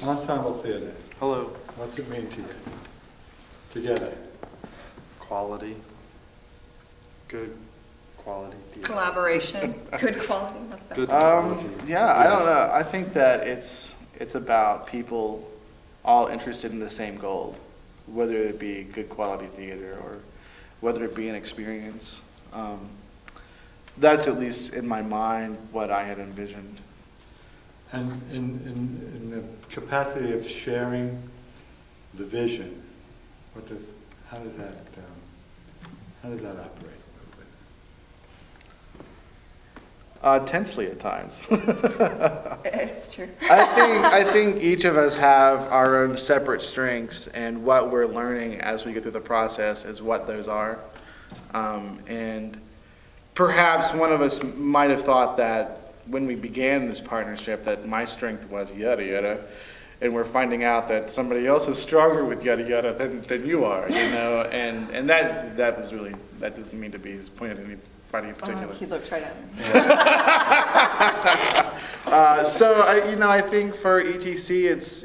Ensemble theater. Hello. What's it mean to you? Together. Quality. Good quality theater. Collaboration, good quality. Good quality. Yeah, I don't know. I think that it's about people all interested in the same goal, whether it be good quality theater or whether it be an experience. That's at least in my mind what I had envisioned. And in the capacity of sharing the vision, how does that operate? Tensely at times. It's true. I think each of us have our own separate strengths, and what we're learning as we go through the process is what those are. And perhaps one of us might have thought that when we began this partnership that my strength was yada yada, and we're finding out that somebody else is stronger with yada yada than you are, you know, and that was really, that doesn't mean to be pointed at anybody in particular. He looked right at me. So I think for ETC it's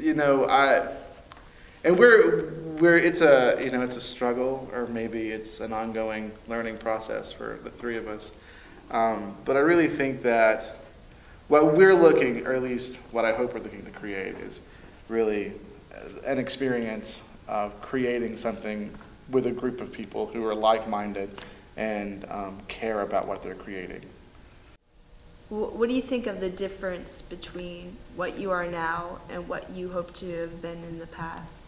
it's a struggle, or maybe it's an ongoing learning process for the three of us. But I really think that what we're looking, or at least what I hope we're looking to create, is really an experience of creating something with a group of people who are like-minded and care about what they're creating. What do you think of the difference between what you are now and what you hope to have been in the past?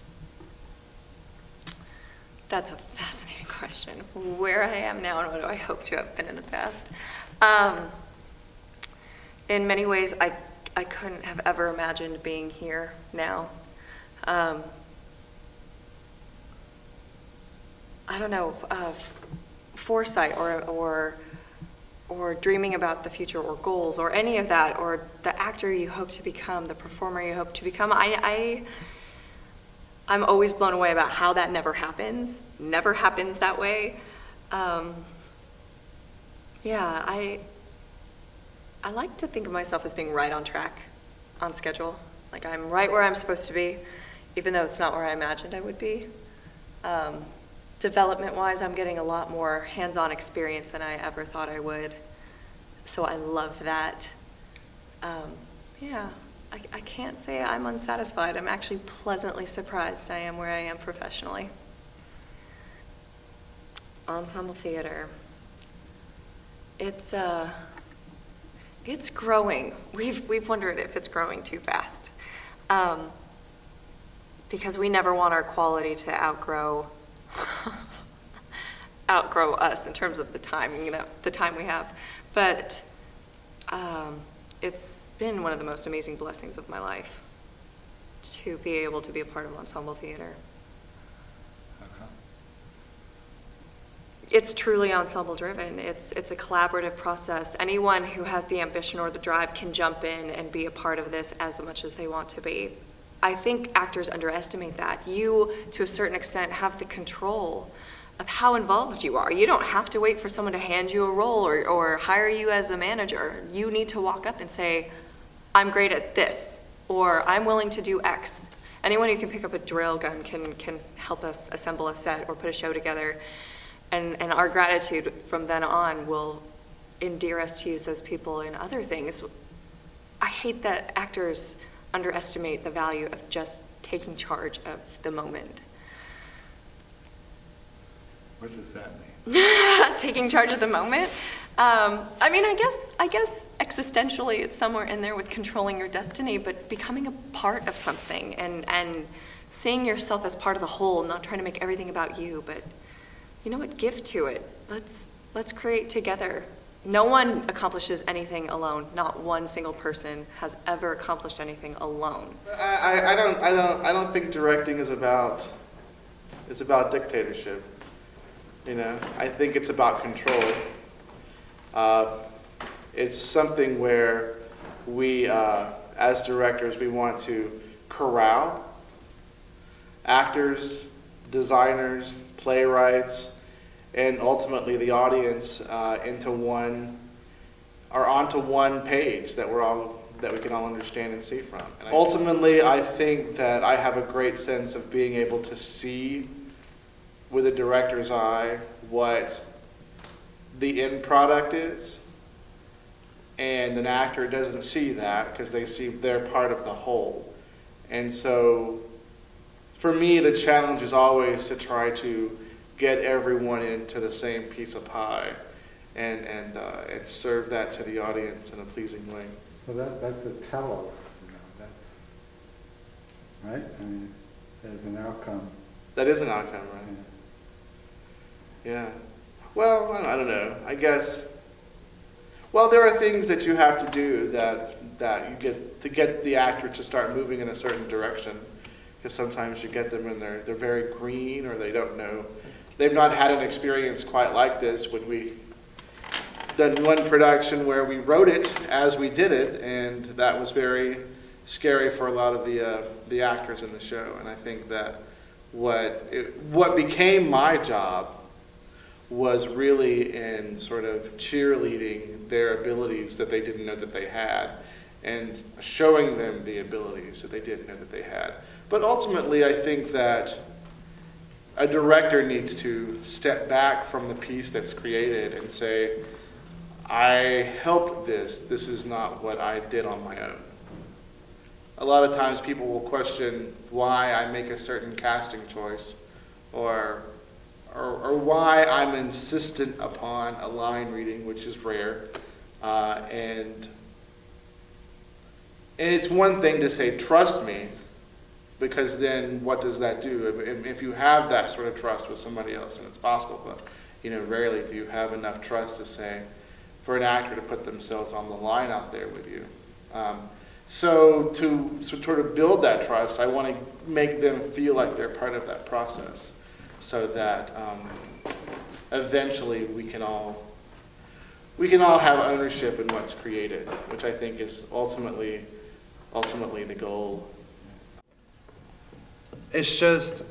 That's a fascinating question. Where I am now and what do I hope to have been in the past? In many ways, I couldn't have ever imagined being here now. I don't know, foresight or dreaming about the future or goals or any of that, or the actor you hope to become, the performer you hope to become. I'm always blown away about how that never happens that way. I like to think of myself as being right on track, on schedule. Like I'm right where I'm supposed to be, even though it's not where I imagined I would be. Development-wise, I'm getting a lot more hands-on experience than I ever thought I would. So I love that. I can't say I'm unsatisfied. I'm actually pleasantly surprised I am where I am professionally. Ensemble theater. It's growing. We've wondered if it's growing too fast. Because we never want our quality to outgrow us in terms of the time, the time we have. But it's been one of the most amazing blessings of my life to be able to be a part of Ensemble Theater. It's truly ensemble driven. It's a collaborative process. Anyone who has the ambition or the drive can jump in and be a part of this as much as they want to be. I think actors underestimate that. You, to a certain extent, have the control of how involved you are. You don't have to wait for someone to hand you a role or hire you as a manager. You need to walk up and say, I'm great at this, or I'm willing to do X. Anyone who can pick up a drill gun can help us assemble a set or put a show together. And our gratitude from then on will endear us to use those people in other things. I hate that actors underestimate the value of just taking charge of the moment. What does that mean? Taking charge of the moment? I guess existentially it's somewhere in there with controlling your destiny, but becoming a part of something and seeing yourself as part of the whole, not trying to make everything about you, but you know what, give to it. Let's create together. No one accomplishes anything alone. Not one single person has ever accomplished anything alone. I don't think directing is about dictatorship. I think it's about control. It's something where we, as directors, we want to corral actors, designers, playwrights, and ultimately the audience onto one page that we're all that we can all understand and see from. And ultimately, I think that I have a great sense of being able to see with a director's eye what the end product is, and an actor doesn't see that because they see they're part of the whole. And so for me, the challenge is always to try to get everyone into the same piece of pie and serve that to the audience in a pleasing way. So that's a telos, that's, right? I mean, there's an outcome. That is an outcome, right? Yeah. Well, I don't know. I guess, well, there are things that you have to do that you get to get the actor to start moving in a certain direction. Because sometimes you get them and they're very green, or they don't know. They've not had an experience quite like this. When we done one production where we wrote it as we did it, and that was very scary for a lot of the actors in the show. And I think that what became my job was really in sort of cheerleading their abilities that they didn't know that they had, and showing them the abilities that they didn't know that they had. But ultimately, I think that a director needs to step back from the piece that's created and say, I helped this. This is not what I did on my own. A lot of times people will question why I make a certain casting choice, or why I'm insistent upon a line reading, which is rare. And it's one thing to say, trust me, because then what does that do? If you have that sort of trust with somebody else, and it's possible, but rarely do you have enough trust to say, for an actor to put themselves on the line out there with you. So to sort of build that trust, I want to make them feel like they're part of that process, so that eventually we can all have ownership in what's created, which I think is ultimately the goal. It's just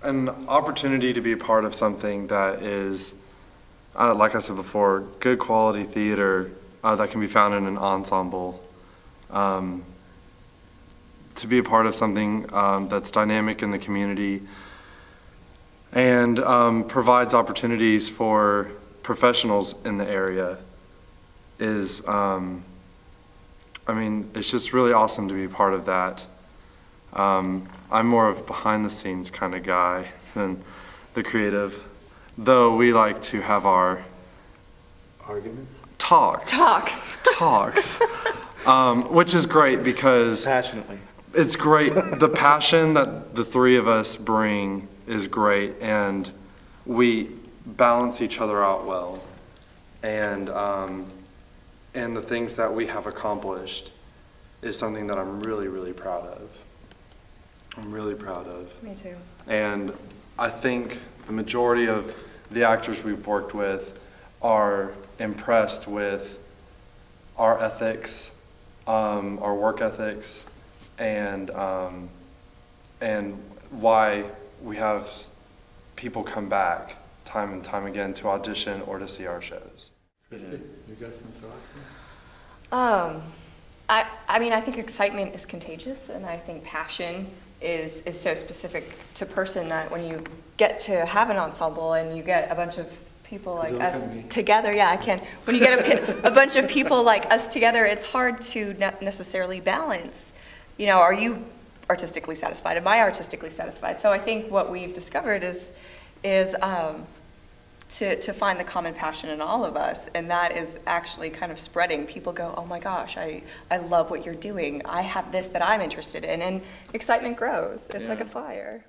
an opportunity to be a part of something that is, like I said before, good quality theater that can be found in an ensemble. To be a part of something that's dynamic in the community and provides opportunities for professionals in the area is, it's just really awesome to be a part of that. I'm more of a behind the scenes kind of guy than the creative, though we like to have our Arguments? talks, which is great because Passionately. it's great. The passion that the three of us bring is great, and we balance each other out well. And the things that we have accomplished is something that I'm really, really proud of. I'm really proud of. Me too. And I think the majority of the actors we've worked with are impressed with our ethics, our work ethics, and why we have people come back time and time again to audition or to see our shows. Christy, you got some thoughts? I think excitement is contagious, and I think passion is so specific to person that when you get to have an ensemble and you get a bunch of people like us together, when you get a bunch of people like us together, it's hard to necessarily balance, are you artistically satisfied? Am I artistically satisfied? So I think what we've discovered is to find the common passion in all of us, and that is actually kind of spreading. People go, oh my gosh, I love what you're doing. I have this that I'm interested in, and excitement grows. It's like a fire.